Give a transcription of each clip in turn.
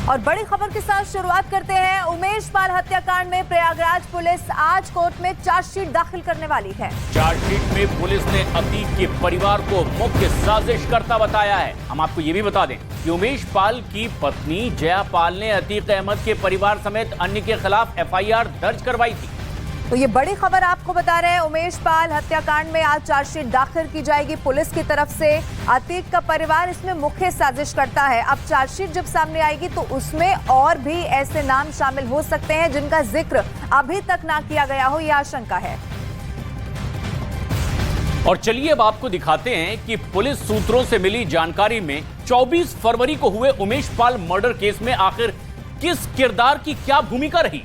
और बड़ी खबर के साथ शुरुआत करते हैं। उमेश पाल हत्याकांड में प्रयागराज पुलिस आज कोर्ट में चार्जशीट दाखिल करने वाली है। चार्जशीट में पुलिस ने अतीक के परिवार को मुख्य साजिशकर्ता बताया है। हम आपको ये भी बता दें कि उमेश पाल की पत्नी जया पाल ने अतीक अहमद के परिवार समेत अन्य के खिलाफ एफआईआर दर्ज करवाई थी। तो ये बड़ी खबर आपको बता रहे हैं। उमेश पाल हत्याकांड में आज चार्जशीट दाखिल की जाएगी पुलिस की तरफ से। अतीक का परिवार इसमें मुख्य साजिशकर्ता है। अब चार्जशीट जब सामने आएगी तो उसमें और भी ऐसे नाम शामिल हो सकते हैं जिनका जिक्र अभी तक ना किया गया हो, यह आशंका है। और चलिए अब आपको दिखाते हैं कि पुलिस सूत्रों से मिली जानकारी में 24 फरवरी को हुए उमेश पाल मर्डर केस में आखिर किस किरदार की क्या भूमिका रही।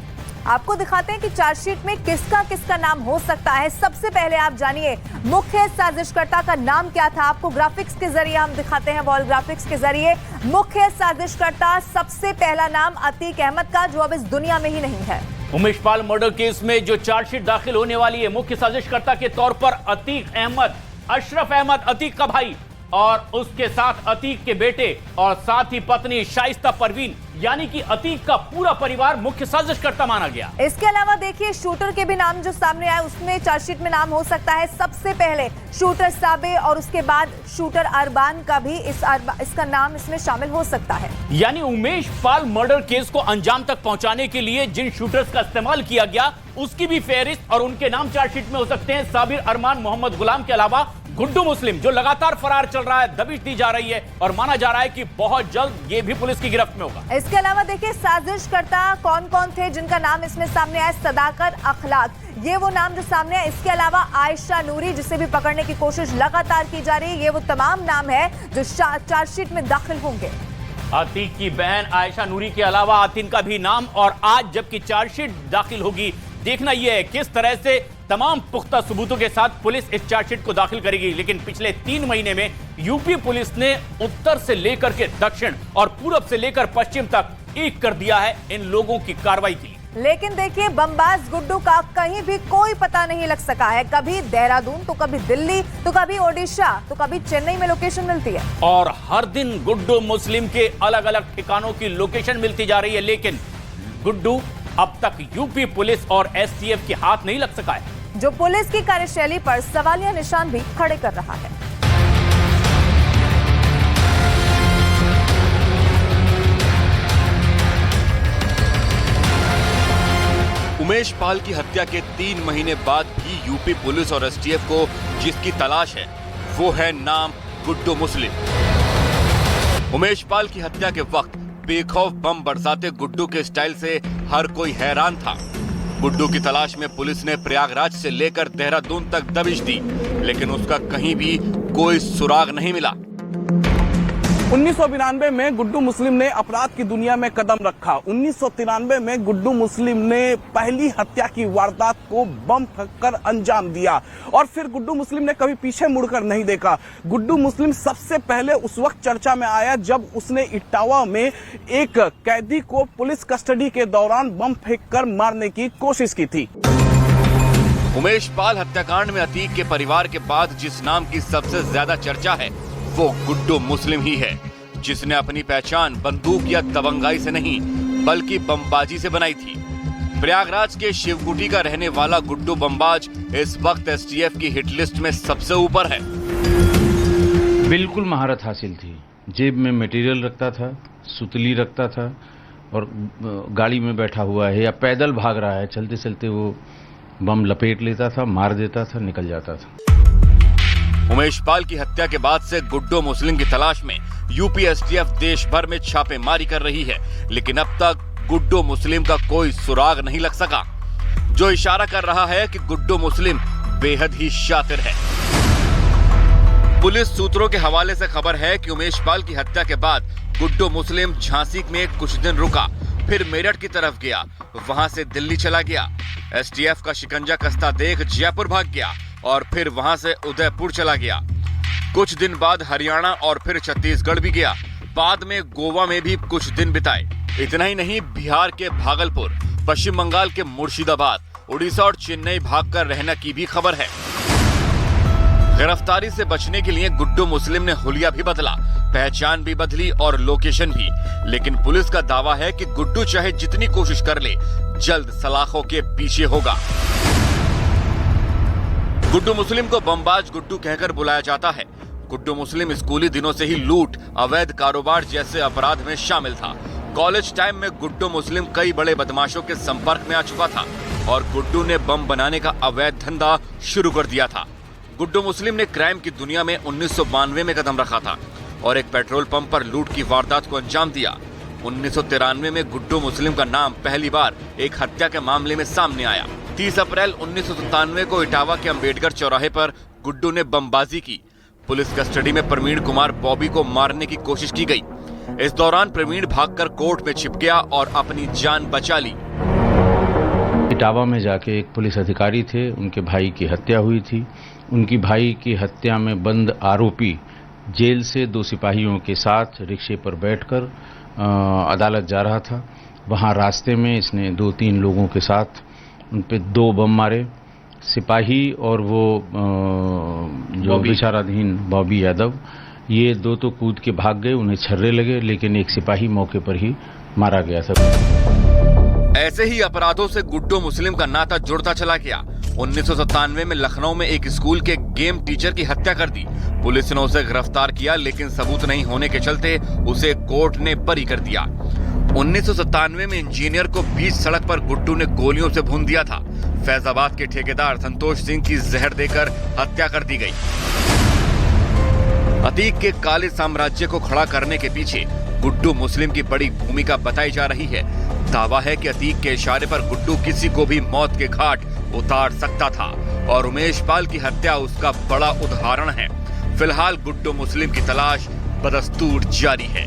आपको दिखाते हैं कि चार्जशीट में किसका किसका नाम हो सकता है। सबसे पहले आप जानिए मुख्य साजिशकर्ता का नाम क्या था। आपको ग्राफिक्स के जरिए हम दिखाते हैं, वॉल ग्राफिक्स के जरिए। मुख्य साजिशकर्ता सबसे पहला नाम अतीक अहमद का, जो अब इस दुनिया में ही नहीं है। उमेश पाल मर्डर केस में जो चार्जशीट दाखिल होने वाली है, मुख्य साजिशकर्ता के तौर पर अतीक अहमद, अशरफ अहमद अतीक का भाई, और उसके साथ अतीक के बेटे और साथ ही पत्नी शाइस्ता परवीन, यानी कि अतीक का पूरा परिवार मुख्य साजिशकर्ता माना गया। इसके अलावा देखिए शूटर के भी नाम जो सामने आए, उसमें चार्जशीट में नाम हो सकता है। सबसे पहले शूटर साबे और उसके बाद शूटर अरबान का भी इसका नाम इसमें शामिल हो सकता है। यानी उमेश पाल मर्डर केस को अंजाम तक पहुंचाने के लिए जिन शूटर्स का इस्तेमाल किया गया उसकी भी फेहरिस्त और उनके नाम चार्जशीट में हो सकते हैं। साबिर अरमान मोहम्मद गुलाम के अलावा गुड्डू मुस्लिम, जो लगातार फरार चल रहा है, दबिश दी जा रही है और माना जा रहा है कि बहुत जल्द ये भी पुलिस की गिरफ्त में होगा। इसके अलावा देखिए साजिशकर्ता कौन कौन थे जिनका नाम इसमें सामने आया। सदाकत अखलाक, ये वो नाम जो सामने है। इसके अलावा आयशा नूरी, जिसे भी पकड़ने की कोशिश लगातार की जा रही है। ये वो तमाम नाम है जो चार्जशीट में दाखिल होंगे। अतीक की बहन आयशा नूरी के अलावा आतिन का भी नाम, और आज जबकि चार्जशीट दाखिल होगी, देखना यह है किस तरह से तमाम पुख्ता सबूतों के साथ पुलिस इस चार्जशीट को दाखिल करेगी। लेकिन पिछले 3 महीने में यूपी पुलिस ने उत्तर से लेकर के दक्षिण और पूरब से लेकर पश्चिम तक एक कर दिया है इन लोगों की कार्रवाई के लिए। लेकिन देखिए बमबाज गुड्डू का कहीं भी कोई पता नहीं लग सका है। कभी देहरादून तो कभी दिल्ली तो कभी ओडिशा तो कभी चेन्नई में लोकेशन मिलती है, और हर दिन गुड्डू मुस्लिम के अलग अलग ठिकानों की लोकेशन मिलती जा रही है। लेकिन गुड्डू अब तक यूपी पुलिस और एसटीएफ के हाथ नहीं लग सका है, जो पुलिस की कार्यशैली पर सवालिया निशान भी खड़े कर रहा है। उमेश पाल की हत्या के 3 महीने बाद भी यूपी पुलिस और एसटीएफ को जिसकी तलाश है वो है नाम गुड्डू मुस्लिम। उमेश पाल की हत्या के वक्त बेखौफ बम बरसाते गुड्डू के स्टाइल से हर कोई हैरान था। गुड्डू की तलाश में पुलिस ने प्रयागराज से लेकर देहरादून तक दबिश दी, लेकिन उसका कहीं भी कोई सुराग नहीं मिला। 1992 में गुड्डू मुस्लिम ने अपराध की दुनिया में कदम रखा। 1993 में गुड्डू मुस्लिम ने पहली हत्या की वारदात को बम फेंककर अंजाम दिया और फिर गुड्डू मुस्लिम ने कभी पीछे मुड़कर नहीं देखा। गुड्डू मुस्लिम सबसे पहले उस वक्त चर्चा में आया जब उसने इटावा में एक कैदी को पुलिस कस्टडी के दौरान बम फेंककर मारने की कोशिश की थी। उमेश पाल हत्याकांड में अतीक के परिवार के बाद जिस नाम की सबसे ज्यादा चर्चा है वो गुड्डू मुस्लिम ही है, जिसने अपनी पहचान बंदूक या दबंगाई से नहीं बल्कि बमबाजी से बनाई थी। प्रयागराज के शिवकुटी का रहने वाला गुड्डू बमबाज इस वक्त एसटीएफ की हिट लिस्ट में सबसे ऊपर है। बिल्कुल महारत हासिल थी। जेब में मटेरियल रखता था, सुतली रखता था, और गाड़ी में बैठा हुआ है या पैदल भाग रहा है, चलते चलते वो बम लपेट लेता था, मार देता था, निकल जाता था। उमेश पाल की हत्या के बाद से गुड्डू मुस्लिम की तलाश में यूपी एसटीएफ देश भर में छापेमारी कर रही है, लेकिन अब तक गुड्डू मुस्लिम का कोई सुराग नहीं लग सका, जो इशारा कर रहा है कि गुड्डू मुस्लिम बेहद ही शातिर है। पुलिस सूत्रों के हवाले से खबर है कि उमेश पाल की हत्या के बाद गुड्डू मुस्लिम झांसी में कुछ दिन रुका, फिर मेरठ की तरफ गया, वहां से दिल्ली चला गया, एसटीएफ का शिकंजा कसता देख जयपुर भाग गया और फिर वहां से उदयपुर चला गया। कुछ दिन बाद हरियाणा और फिर छत्तीसगढ़ भी गया। बाद में गोवा में भी कुछ दिन बिताए। इतना ही नहीं, बिहार के भागलपुर, पश्चिम बंगाल के मुर्शिदाबाद, उड़ीसा और चेन्नई भागकर रहने की भी खबर है। गिरफ्तारी से बचने के लिए गुड्डू मुस्लिम ने हुलिया भी बदला। पहचान भी बदली और लोकेशन भी, लेकिन पुलिस का दावा है कि गुड्डू चाहे जितनी कोशिश कर ले, जल्द सलाखों के पीछे होगा। गुड्डू मुस्लिम को बमबाज गुड्डू कहकर बुलाया जाता है। गुड्डू मुस्लिम स्कूली दिनों से ही लूट, अवैध कारोबार जैसे अपराध में शामिल था। कॉलेज टाइम में गुड्डू मुस्लिम कई बड़े बदमाशों के संपर्क में आ चुका था और गुड्डू ने बम बनाने का अवैध धंधा शुरू कर दिया था। गुड्डू मुस्लिम ने क्राइम की दुनिया में 1992 में कदम रखा था और एक पेट्रोल पंप पर लूट की वारदात को अंजाम दिया। 1993 में गुड्डू मुस्लिम का नाम पहली बार एक हत्या के मामले में सामने आया। 30 अप्रैल 1997 को इटावा के अंबेडकर चौराहे पर गुड्डू ने बमबाजी की। पुलिस कस्टडी में प्रवीण कुमार बॉबी को मारने की कोशिश की गई। इस दौरान प्रवीण भागकर कोर्ट में छिप गया और अपनी जान बचा ली। इटावा में जाके एक पुलिस अधिकारी थे, उनके भाई की हत्या हुई थी। उनकी भाई की हत्या में बंद आरोपी जेल से 2 सिपाहियों के साथ रिक्शे पर बैठकर अदालत जा रहा था। वहां रास्ते में इसने 2-3 लोगों के साथ उन पे 2 बम मारे। सिपाही और वो जो विचाराधीन बॉबी यादव, ये 2 तो कूद के भाग गए, उन्हें छर्रे लगे, लेकिन एक सिपाही मौके पर ही मारा गया था। ऐसे ही अपराधों से गुड्डू मुस्लिम का नाता जुड़ता चला गया। 1997 में लखनऊ में एक स्कूल के गेम टीचर की हत्या कर दी। पुलिस ने उसे गिरफ्तार किया, लेकिन सबूत नहीं होने के चलते उसे कोर्ट ने बरी कर दिया। 1997 में इंजीनियर को बीच सड़क पर गुड्डू ने गोलियों से भून दिया था। फैजाबाद के ठेकेदार संतोष सिंह की जहर देकर हत्या कर दी गई। अतीक के काले साम्राज्य को खड़ा करने के पीछे गुड्डू मुस्लिम की बड़ी भूमिका बताई जा रही है। दावा है कि अतीक के इशारे पर गुड्डू किसी को भी मौत के घाट उतार सकता था और उमेश पाल की हत्या उसका बड़ा उदाहरण है। फिलहाल गुड्डू मुस्लिम की तलाश बदस्तूर जारी है।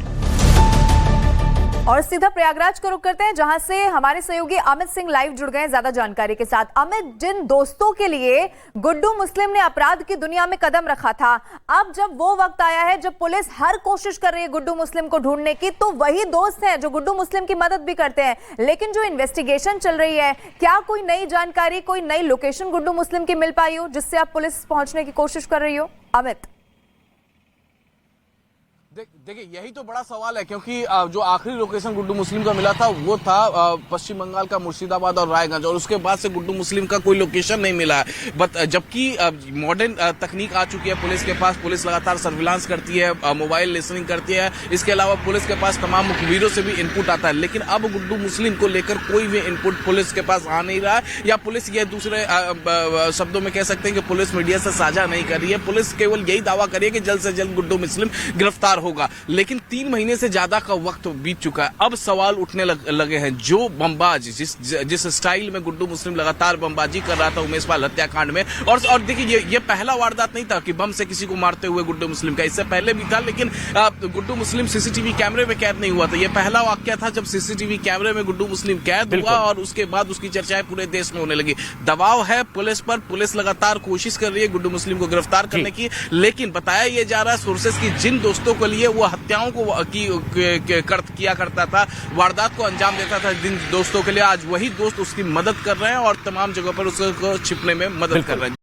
और सीधा प्रयागराज को रुख करते हैं, जहां से हमारे सहयोगी अमित सिंह लाइव जुड़ गए ज्यादा जानकारी के साथ। अमित, जिन दोस्तों के लिए गुड्डू मुस्लिम ने अपराध की दुनिया में कदम रखा था, अब जब वो वक्त आया है जब पुलिस हर कोशिश कर रही है गुड्डू मुस्लिम को ढूंढने की, तो वही दोस्त हैं जो गुड्डू मुस्लिम की मदद भी करते हैं। लेकिन जो इन्वेस्टिगेशन चल रही है, क्या कोई नई जानकारी, कोई नई लोकेशन गुड्डू मुस्लिम की मिल पाई हो जिससे आप पुलिस पहुंचने की कोशिश कर रही हो? अमित, देखिए यही तो बड़ा सवाल है, क्योंकि जो आखिरी लोकेशन गुड्डू मुस्लिम का मिला था वो था पश्चिम बंगाल का मुर्शिदाबाद और रायगंज, और उसके बाद से गुड्डू मुस्लिम का कोई लोकेशन नहीं मिला है। बट जबकि मॉडर्न तकनीक आ चुकी है पुलिस के पास, पुलिस लगातार सर्विलांस करती है, मोबाइल लिसनिंग करती है, इसके अलावा पुलिस के पास तमाम मुखबिरों से भी इनपुट आता है। लेकिन अब गुड्डू मुस्लिम को लेकर कोई भी इनपुट पुलिस के पास आ नहीं रहा है, या पुलिस ये दूसरे शब्दों में कह सकते हैं कि पुलिस मीडिया से साझा नहीं कर रही है। पुलिस केवल यही दावा कर रही है कि जल्द से जल्द गुड्डू मुस्लिम गिरफ्तार होगा। लेकिन 3 महीने से ज्यादा का वक्त बीत चुका है। अब सवाल उठने लगे हैं, जो बमबाज जिस स्टाइल में गुड्डू मुस्लिम लगातार बमबाजी कर रहा था उमेश पाल हत्याकांड में, और देखिए ये पहला वारदात नहीं था कि बम से किसी को मारते हुए गुड्डू मुस्लिम का, इससे पहले भी था, लेकिन गुड्डू मुस्लिम सीसीटीवी कैमरे में कैद नहीं हुआ था। ये पहला वाकया था जब सीसीटीवी कैमरे में गुड्डू मुस्लिम कैद हुआ और उसके बाद उसकी चर्चाएं पूरे देश में होने लगी। दबाव है पुलिस पर, पुलिस लगातार कोशिश कर रही है गुड्डू मुस्लिम को गिरफ्तार करने की, लेकिन बताया यह जा रहा है सोर्सेस की जिन दोस्तों के लिए वो हत्याओं को किया करता था, वारदात को अंजाम देता था, जिन दोस्तों के लिए आज वही दोस्त उसकी मदद कर रहे हैं और तमाम जगह पर उसको छिपने में मदद कर रहे हैं।